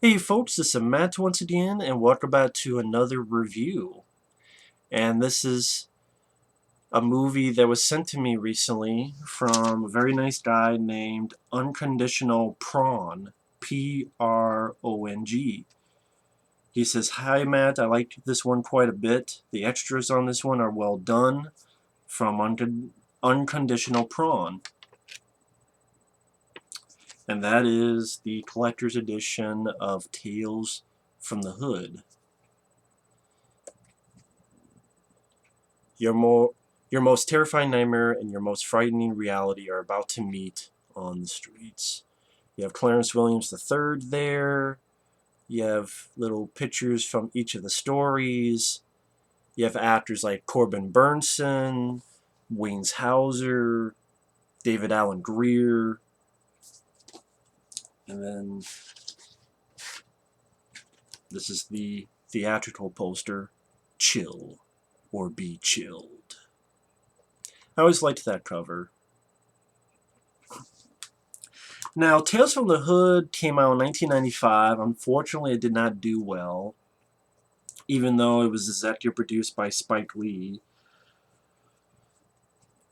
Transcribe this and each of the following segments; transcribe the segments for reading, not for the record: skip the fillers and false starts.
Hey folks, this is Matt once again, and welcome back to another review. And this is a movie that was sent to me recently from a very nice guy named Unconditional Prong, Prong. He says, "Hi Matt, I like this one quite a bit. The extras on this one are well done. From Unconditional Prong." And that is the collector's edition of Tales from the Hood. Your your most terrifying nightmare and your most frightening reality are about to meet on the streets. You have Clarence Williams III there. You have little pictures from each of the stories. You have actors like Corbin Burnson, Wayne Hauser, David Allen Greer, and then this is the theatrical poster, Chill or Be Chilled. I always liked that cover. Now, Tales from the Hood came out in 1995. Unfortunately, it did not do well, even though it was executive produced by Spike Lee.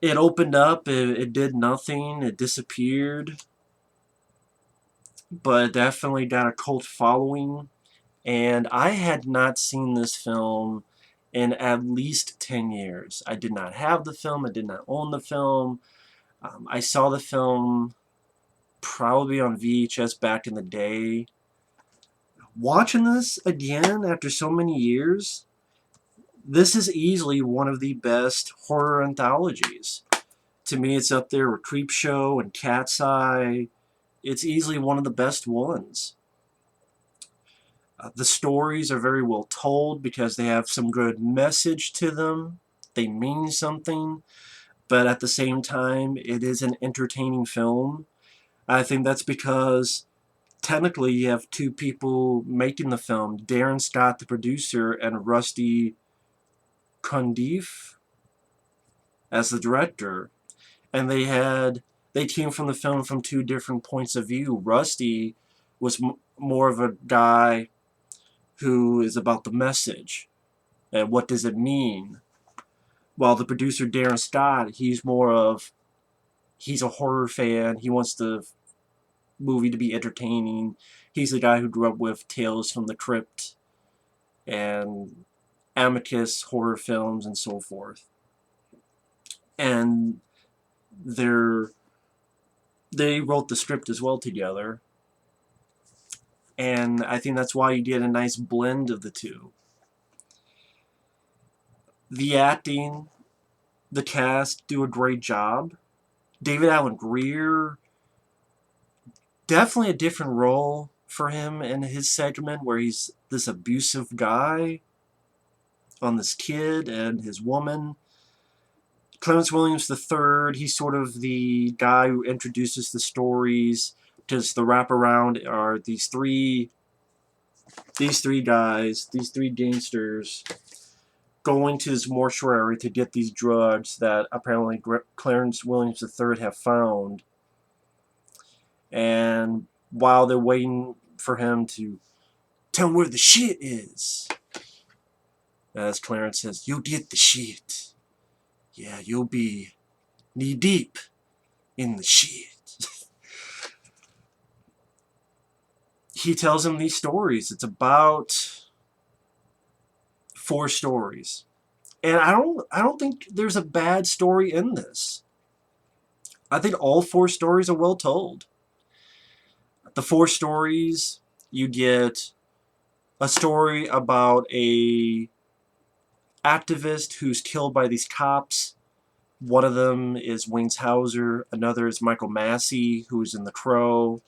It opened up, it did nothing, it disappeared, but it definitely got a cult following. And I had not seen this film in at least 10 years. I did not have the film, I did not own the film. I saw the film probably on VHS back in the day. Watching this again after so many years, this is easily one of the best horror anthologies. To me, it's up there with Creepshow and Cat's Eye. It's easily one of the best ones. The stories are very well told because they have some good message to them. They mean something, but at the same time, it is an entertaining film. I think that's because technically you have two people making the film, Darren Scott, the producer, and Rusty Cundieff as the director. And they came from the film from two different points of view. Rusty was more of a guy who is about the message and what does it mean, while the producer Darren Scott, he's a horror fan. He wants the movie to be entertaining. He's the guy who grew up with Tales from the Crypt and Amicus horror films and so forth. And they wrote the script as well together. And I think that's why you get a nice blend of the two. The acting, the cast do a great job. David Allen Greer, definitely a different role for him in his segment where he's this abusive guy on this kid and his woman. Clarence Williams III, he's sort of the guy who introduces the stories, because the wraparound are these three guys, these three gangsters, going to this mortuary to get these drugs that apparently Clarence Williams III have found. And while they're waiting for him to tell them where the shit is, as Clarence says, "You'll get the shit. Yeah, you'll be knee deep in the shit." He tells him these stories. It's about 4 stories. And I don't think there's a bad story in this. I think all 4 stories are well told. The 4 stories, you get a story about a activist who's killed by these cops. One of them is Wayne Hauser. Another is Michael Massey, who was in The Crow.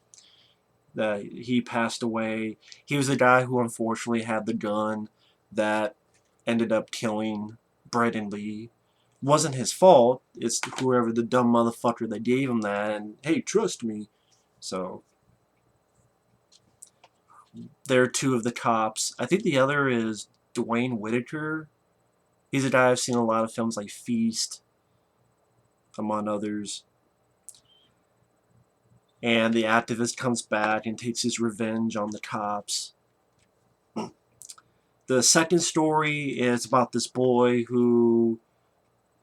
He passed away. He was the guy who unfortunately had the gun that ended up killing Brandon Lee. Wasn't his fault. It's whoever the dumb motherfucker that gave him that. And hey, trust me. So they're 2 of the cops. I think the other is Dwayne Whitaker. He's a guy I've seen in a lot of films like Feast, among others. and the activist comes back and takes his revenge on the cops. The second story is about this boy who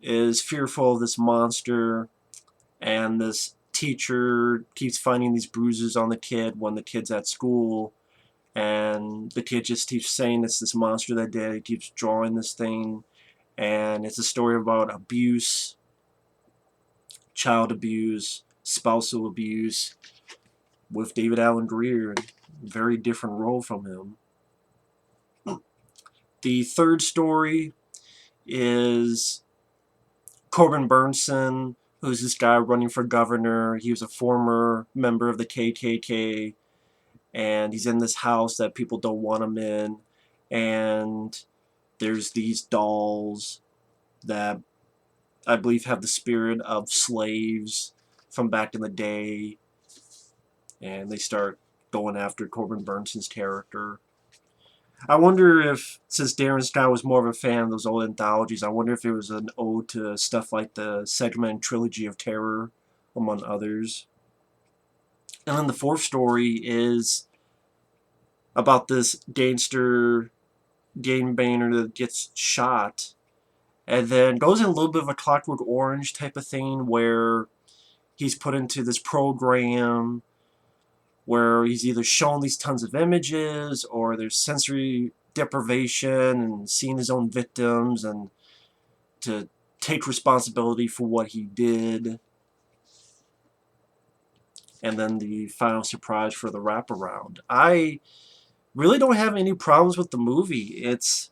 is fearful of this monster, and this teacher keeps finding these bruises on the kid when the kid's at school, and the kid just keeps saying it's this monster that did it. He keeps drawing this thing, and it's a story about abuse, child abuse, spousal abuse, with David Alan Grier, very different role from him. The third story is Corbin Burnson, who's this guy running for governor. He was a former member of the KKK, and he's in this house that people don't want him in, and there's these dolls that I believe have the spirit of slaves from back in the day, and they start going after Corbin Burnson's character. I wonder if, since Darren Scott was more of a fan of those old anthologies, I wonder if it was an ode to stuff like the Segment Trilogy of Terror, among others. And then the fourth story is about this gangster gangbanger that gets shot, and then goes in a little bit of a Clockwork Orange type of thing, where he's put into this program where he's either shown these tons of images, or there's sensory deprivation and seeing his own victims, and to take responsibility for what he did. And then the final surprise for the wraparound. I really don't have any problems with the movie. It's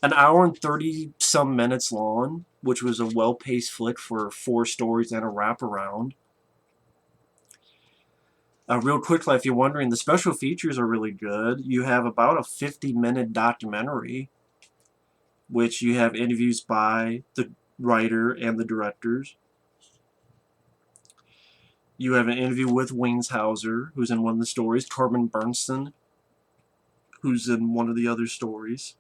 an hour and 30 some minutes long, which was a well-paced flick for 4 stories and a wraparound. Real quickly, if you're wondering, the special features are really good. You have about a 50-minute documentary, which you have interviews by the writer and the directors. You have an interview with Wingshauser, who's in one of the stories, Corbin Burnson, who's in one of the other stories.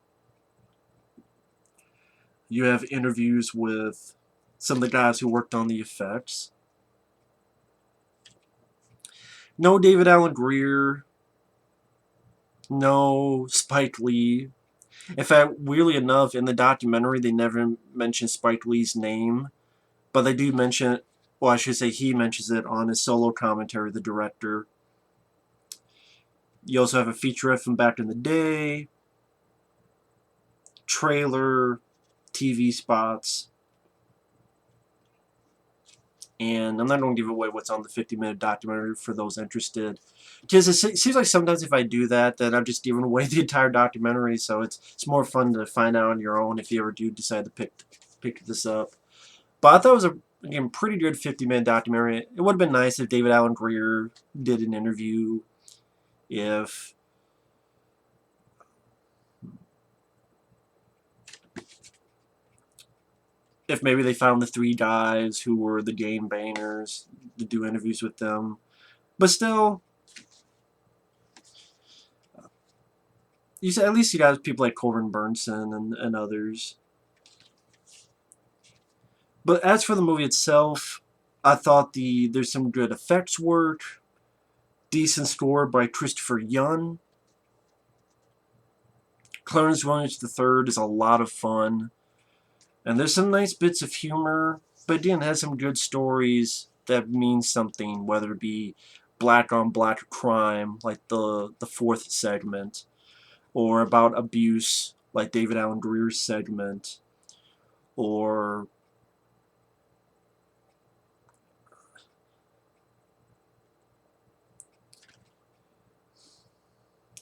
You have interviews with some of the guys who worked on the effects. No David Alan Grier. No Spike Lee. In fact, weirdly enough, in the documentary, they never mention Spike Lee's name, but they do mention it, well, I should say he mentions it on his solo commentary, the director. You also have a featurette from back in the day, trailer, TV spots, and I'm not going to give away what's on the 50-minute documentary for those interested, because it seems like sometimes if I do that, then I'm just giving away the entire documentary, so it's more fun to find out on your own if you ever do decide to pick this up. But I thought it was a, again, pretty good 50-minute documentary. It would have been nice if David Alan Grier did an interview, if maybe they found the 3 guys who were the game bangers to do interviews with them. But still, at least you got people like Corbin Burnson and others. But as for the movie itself, I thought there's some good effects work, decent score by Christopher Young. Clarence Williams III is a lot of fun, and there's some nice bits of humor, but again, it has some good stories that mean something, whether it be black on black crime, like the fourth segment, or about abuse, like David Alan Grier's segment, or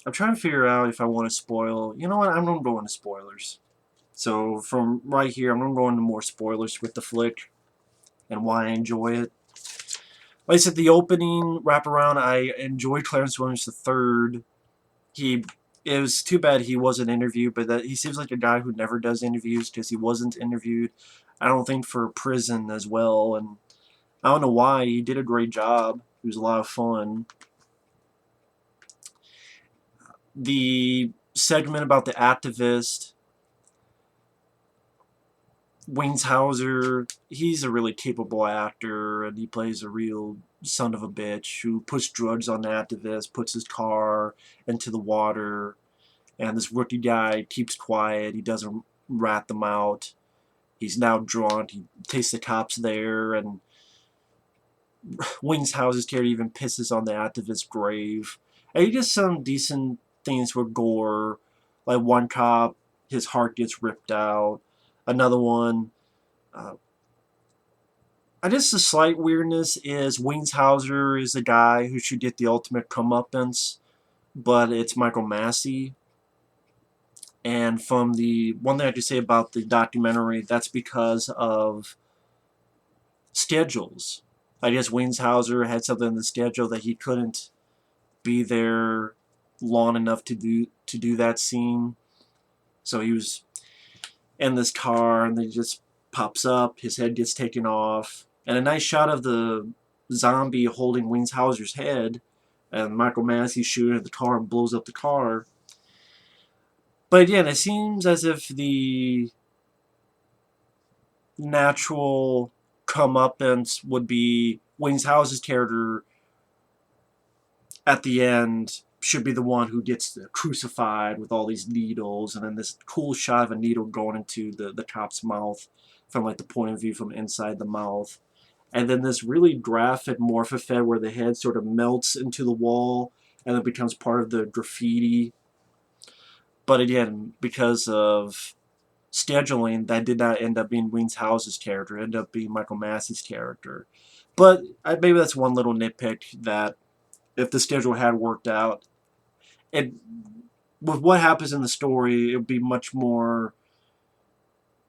I'm trying to figure out if I want to spoil. You know what? I'm going to go into spoilers. So from right here, I'm going to go into more spoilers with the flick and why I enjoy it. Like I said, the opening wraparound, I enjoyed Clarence Williams III. It was too bad he wasn't interviewed, but that he seems like a guy who never does interviews because he wasn't interviewed. I don't think for Prison as well, and I don't know why. He did a great job. He was a lot of fun. The segment about the activist, Wingshauser, he's a really capable actor, and he plays a real son of a bitch who puts drugs on the activist, puts his car into the water, and this rookie guy keeps quiet. He doesn't rat them out. He's now drunk. He takes the cops there, and Wings House's character even pisses on the activist's grave. And he does some decent things with gore. Like one cop, his heart gets ripped out. Another one, uh, I guess the slight weirdness is Hauser is the guy who should get the ultimate comeuppance, but it's Michael Massey. And from the one thing I can say about the documentary, that's because of schedules. I guess Hauser had something in the schedule that he couldn't be there long enough to do that scene. So he was in this car, and then he just pops up. His head gets taken off, and a nice shot of the zombie holding Hauser's head, and Michael Massey shooting at the car and blows up the car. But again, it seems as if the natural comeuppance would be Hauser's character at the end should be the one who gets crucified with all these needles, and then this cool shot of a needle going into the cop's mouth from like the point of view from inside the mouth. And then this really graphic morph where the head sort of melts into the wall and it becomes part of the graffiti. But again, because of scheduling, that did not end up being House's character. It ended up being Michael Massey's character. But maybe that's one little nitpick that if the schedule had worked out, it with what happens in the story, it would be much more.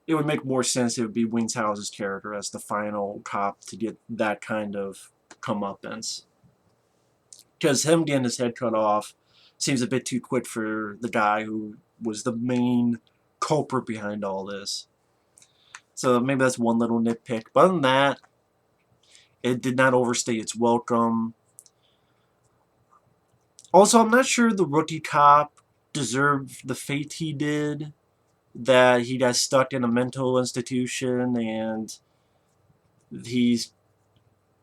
It would make more sense. It would be House's character as the final cop to get that kind of comeuppance. Because him getting his head cut off seems a bit too quick for the guy who was the main culprit behind all this. So maybe that's one little nitpick. But other than that, it did not overstay its welcome. Also, I'm not sure the rookie cop deserved the fate he did. That he got stuck in a mental institution and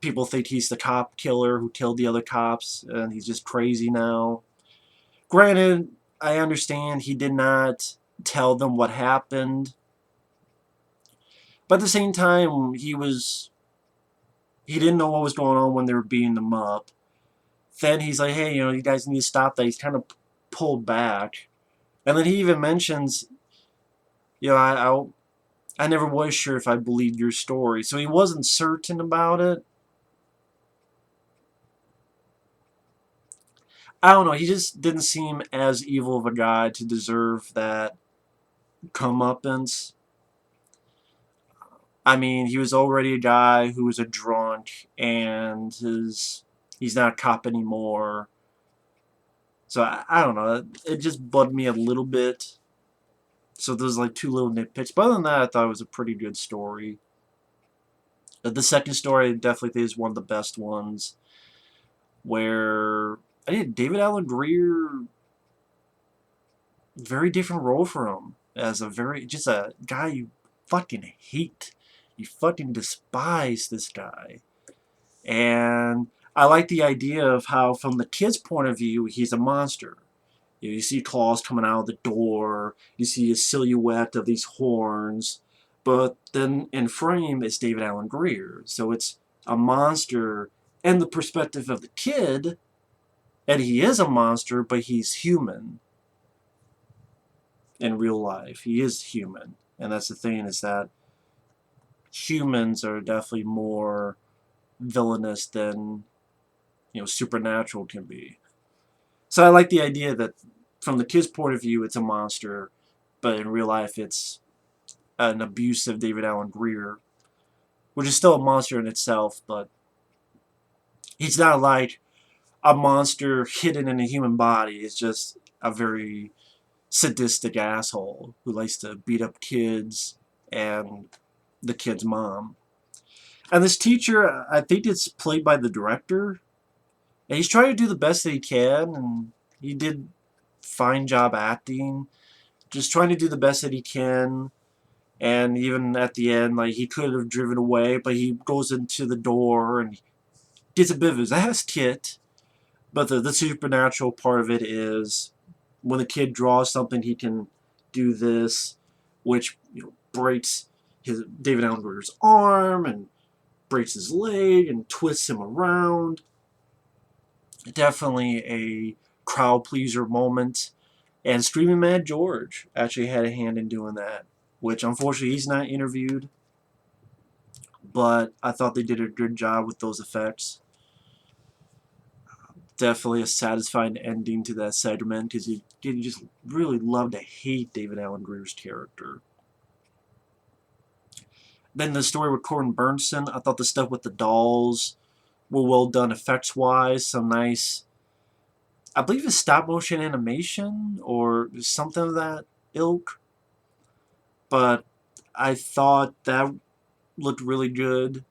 people think he's the cop killer who killed the other cops and he's just crazy now. Granted, I understand he did not tell them what happened, but at the same time he didn't know what was going on when they were beating him up. Then he's like, hey, you guys need to stop that. He's kind of pulled back. And then he even mentions, I never was sure if I believed your story. So he wasn't certain about it. I don't know. He just didn't seem as evil of a guy to deserve that comeuppance. I mean, he was already a guy who was a drunk, and he's not a cop anymore. So I don't know. It just bugged me a little bit. So there's like two little nitpicks. But other than that, I thought it was a pretty good story. The second story definitely is one of the best ones, where I think David Alan Grier, very different role for him as just a guy you fucking hate. You fucking despise this guy. And I like the idea of how, from the kid's point of view, he's a monster. You see claws coming out of the door. You see a silhouette of these horns. But then in frame is David Alan Grier. So it's a monster in the perspective of the kid. And he is a monster, but he's human. In real life, he is human. And that's the thing, is that humans are definitely more villainous than supernatural can be. So I like the idea that from the kid's point of view it's a monster, but in real life it's an abusive David Alan Grier, which is still a monster in itself, but he's not like a monster hidden in a human body. It's just a very sadistic asshole who likes to beat up kids and the kid's mom. And this teacher, I think it's played by the director, and he's trying to do the best that he can, and he did fine job acting, just trying to do the best that he can. And even at the end, like, he could have driven away, but he goes into the door and gets a bit of his ass kicked, but the supernatural part of it is when the kid draws something, he can do this, which breaks his David Allen Greer's arm and breaks his leg and twists him around. Definitely a crowd pleaser moment. And Screaming Mad George actually had a hand in doing that, which unfortunately he's not interviewed, but I thought they did a good job with those effects. Definitely a satisfying ending to that segment, because you just really love to hate David Allen Greer's character. Then the story with Corbin Bernsen, I thought the stuff with the dolls were well done effects-wise. Some nice, I believe it's stop-motion animation or something of that ilk. But I thought that looked really good.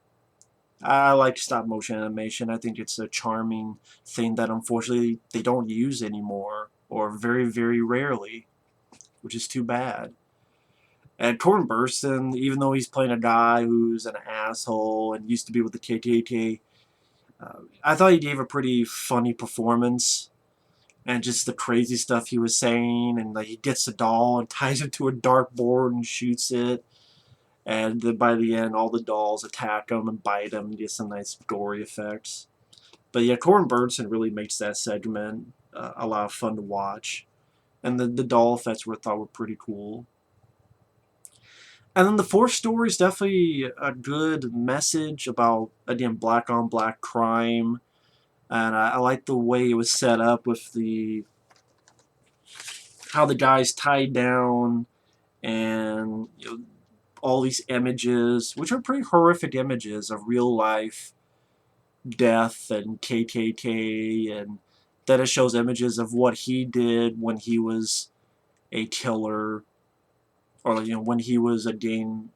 I like stop-motion animation. I think it's a charming thing that unfortunately they don't use anymore, or very, very rarely, which is too bad. And Corbin Bernsen, even though he's playing a guy who's an asshole and used to be with the KKK, I thought he gave a pretty funny performance. And just the crazy stuff he was saying, and like he gets a doll and ties it to a dartboard and shoots it. And then by the end, all the dolls attack him and bite him and get some nice gory effects. But yeah, Corbin Bernsen really makes that segment a lot of fun to watch. And the doll effects I thought were pretty cool. And then the fourth story is definitely a good message about, again, black on black crime. And I like the way it was set up with how the guy's tied down, and all these images, which are pretty horrific images of real life death and KKK, and then it shows images of what he did when he was a killer, or when he was a gang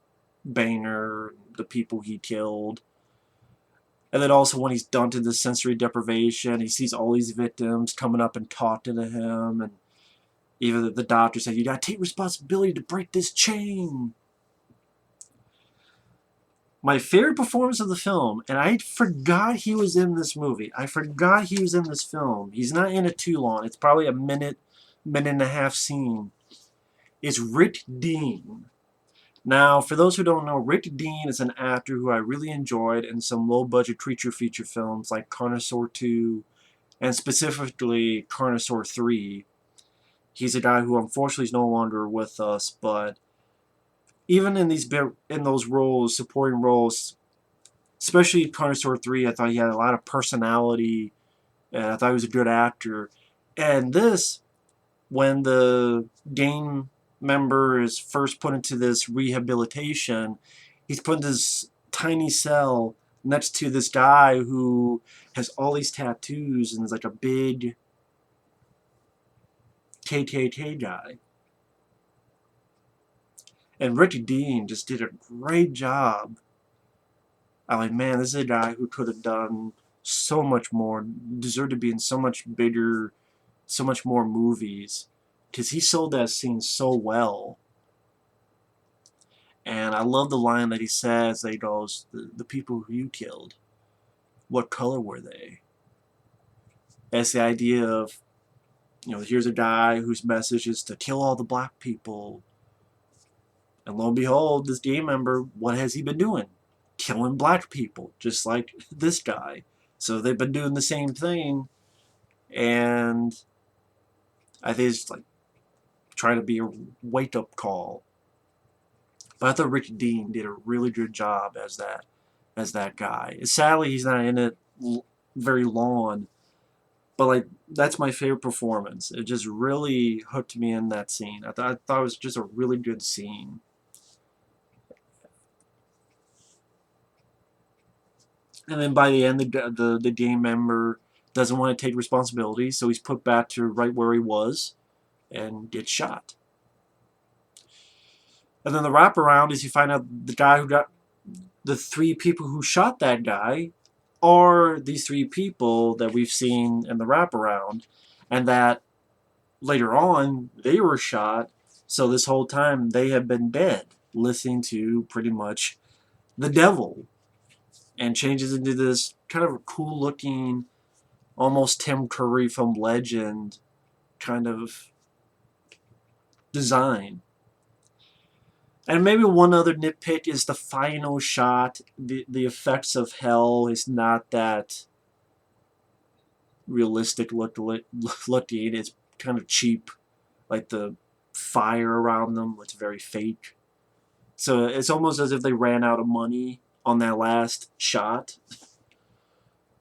banger, the people he killed. And then also when he's done to the sensory deprivation, he sees all these victims coming up and talking to him, and even the doctor said, "You gotta take responsibility to break this chain." My favorite performance of the film, and I forgot he was in this movie. I forgot he was in this film. He's not in it too long. It's probably a minute and a half scene. It's Rick Dean. Now, for those who don't know, Rick Dean is an actor who I really enjoyed in some low-budget creature feature films like Carnosaur 2 and specifically Carnosaur 3. He's a guy who unfortunately is no longer with us, but even in those roles, supporting roles, especially Carnosaur 3, I thought he had a lot of personality, and I thought he was a good actor. And this, when the gang member is first put into this rehabilitation, he's put in this tiny cell next to this guy who has all these tattoos and is like a big KKK guy. And Rick Dean just did a great job. I'm like, man, this is a guy who could have done so much more, deserved to be in so much bigger, so much more movies, because he sold that scene so well. And I love the line that he says, that he goes, the people who you killed, what color were they? That's the idea of, here's a guy whose message is to kill all the black people. And lo and behold, this gang member, what has he been doing? Killing black people, just like this guy. So they've been doing the same thing, and I think it's like trying to be a wake-up call. But I thought Rick Dean did a really good job as that guy. Sadly, he's not in it very long, but like that's my favorite performance. It just really hooked me in that scene. I thought it was just a really good scene. And then by the end, the gang member doesn't want to take responsibility, so he's put back to right where he was and gets shot. And then the wraparound is you find out the guy who got the 3 people who shot that guy are these 3 people that we've seen in the wraparound, and that later on they were shot, so this whole time they have been dead, listening to pretty much the devil. and changes into this kind of cool looking, almost Tim Curry from Legend kind of design. And maybe one other nitpick is the final shot. The effects of hell is not that realistic looking. It's kind of cheap. Like the fire around them, it's very fake. So it's almost as if they ran out of money on that last shot.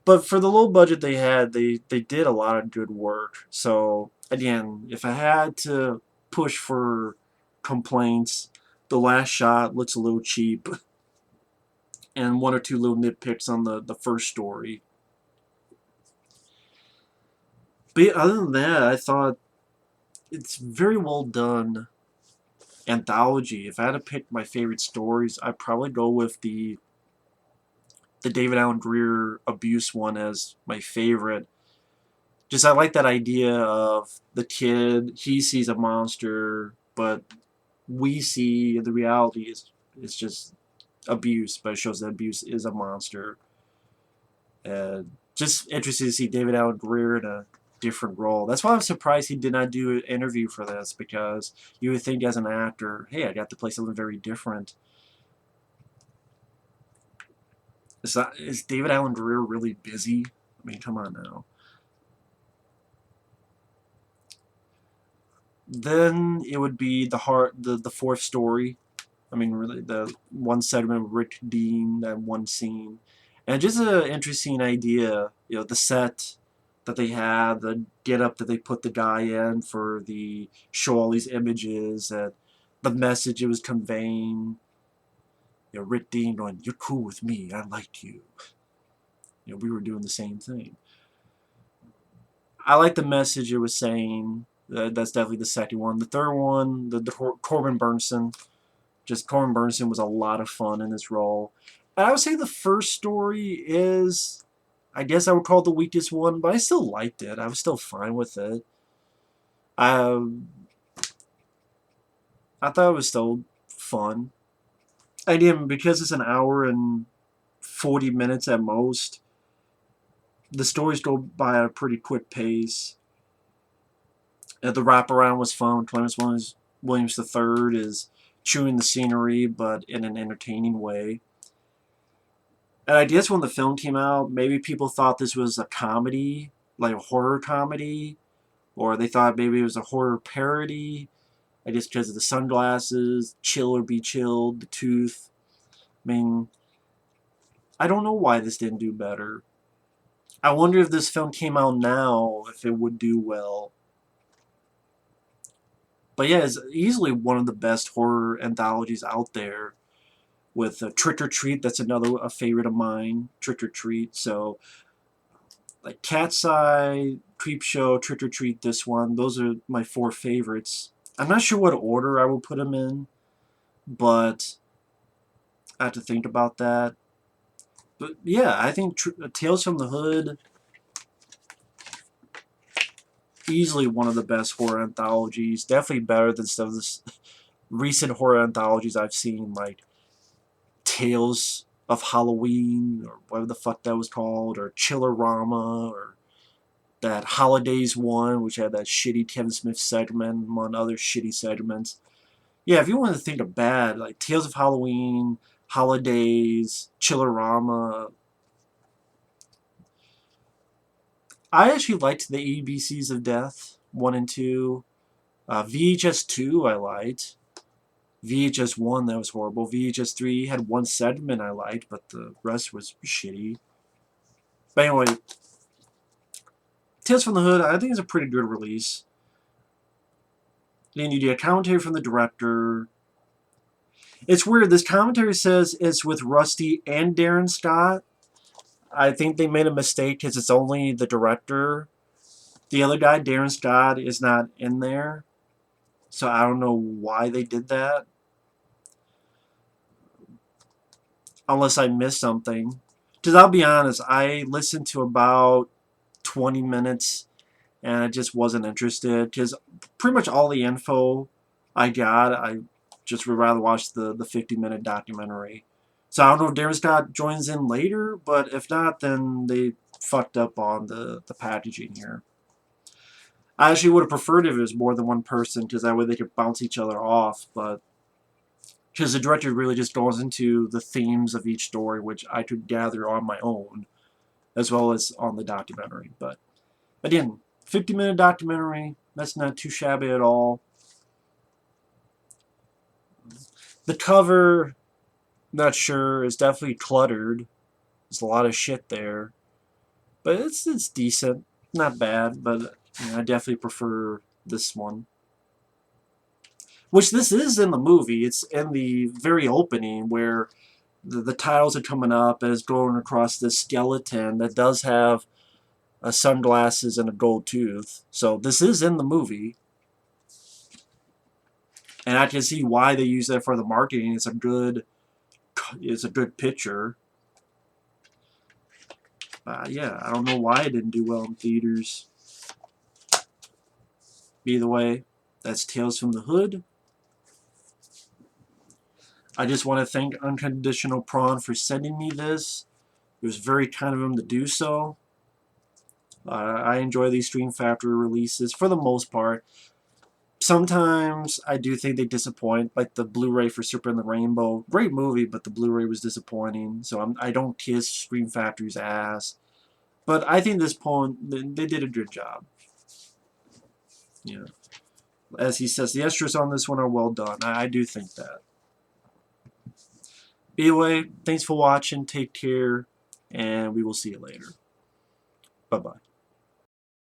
But for the low budget they had, they did a lot of good work. So again, if I had to push for complaints, the last shot looks a little cheap, and one or two little nitpicks on the first story. But yeah, other than that, I thought it's very well done anthology. If I had to pick my favorite stories, I'd probably go with the David Allen Greer abuse one as my favorite. Just I like that idea of the kid, he sees a monster, but we see the reality is it's just abuse, but it shows that abuse is a monster. And just interested to see David Allen Greer in a different role. That's why I'm surprised he did not do an interview for this, because you would think as an actor, hey, I got to play something very different. Is David Allen Greer really busy? I mean, come on now. Then it would be the fourth story. I mean, really, the one segment of Rick Dean, that one scene, and just an interesting idea. You know, the set that they had, the get up that they put the guy in for the show all these images, and the message it was conveying. You know, Rick Dean going, "You're cool with me. I liked you." You know, we were doing the same thing. I like the message it was saying. That's definitely the second one. The third one, the Corbin Burnson. Just Corbin Burnson was a lot of fun in this role. And I would say the first story is, I guess I would call it the weakest one, but I still liked it. I was still fine with it. Um, I thought it was still fun. Again, because it's an hour and 40 minutes at most, the stories go by at a pretty quick pace. The wraparound was fun. Clarence Williams III is chewing the scenery, but in an entertaining way. And I guess when the film came out, maybe people thought this was a comedy, like a horror comedy, or they thought maybe it was a horror parody. I guess because of the sunglasses, Chill or Be Chilled, the tooth. I mean, I don't know why this didn't do better. I wonder if this film came out now, if it would do well. But yeah, it's easily one of the best horror anthologies out there. With Trick or Treat, that's another a favorite of mine. Trick or Treat. So like Cat's Eye, Creepshow, Trick or Treat, this one. Those are my four favorites. I'm not sure what order I will put them in, but I have to think about that. But yeah, I think Tales from the Hood, easily one of the best horror anthologies. Definitely better than some of the recent horror anthologies I've seen, like Tales of Halloween, or whatever the fuck that was called, or Chillerama, or that Holidays one, which had that shitty Kevin Smith segment, among other shitty segments. Yeah, if you want to think of bad, like Tales of Halloween, Holidays, Chillerama. I actually liked the ABCs of Death, 1 and 2. VHS 2 I liked. VHS 1, that was horrible. VHS 3 had one segment I liked, but the rest was shitty. But anyway, Tales from the Hood, I think it's a pretty good release. Then you do a commentary from the director. It's weird. This commentary says it's with Rusty and Darren Scott. I think they made a mistake because it's only the director. The other guy, Darren Scott, is not in there. So I don't know why they did that. Unless I missed something. Because I'll be honest, I listened to about 20 minutes and I just wasn't interested. Because pretty much all the info I got, I just would rather watch the 50-minute documentary. So I don't know if Darren Scott joins in later, but if not, then they fucked up on the packaging here. I actually would have preferred if it was more than one person, because that way they could bounce each other off, but because the director really just goes into the themes of each story, which I could gather on my own, as well as on the documentary. But again, 50-minute documentary, that's not too shabby at all. The cover, not sure, is definitely cluttered. There's a lot of shit there. But it's decent. Not bad, but I definitely prefer this one. Which this is in the movie. It's in the very opening where the titles are coming up and it's going across this skeleton that does have sunglasses and a gold tooth. So this is in the movie. And I can see why they use that for the marketing. It's a good picture. Yeah, I don't know why it didn't do well in theaters. Either way, that's Tales from the Hood. I just want to thank Unconditional Prong for sending me this. It was very kind of him to do so. I enjoy these Stream Factory releases for the most part. Sometimes I do think they disappoint, like the Blu-ray for Super and the Rainbow. Great movie, but the Blu-ray was disappointing, so I don't kiss Stream Factory's ass. But I think this poem, they did a good job. Yeah. As he says, the extras on this one are well done. I do think that. Anyway, thanks for watching. Take care, and we will see you later. Bye-bye.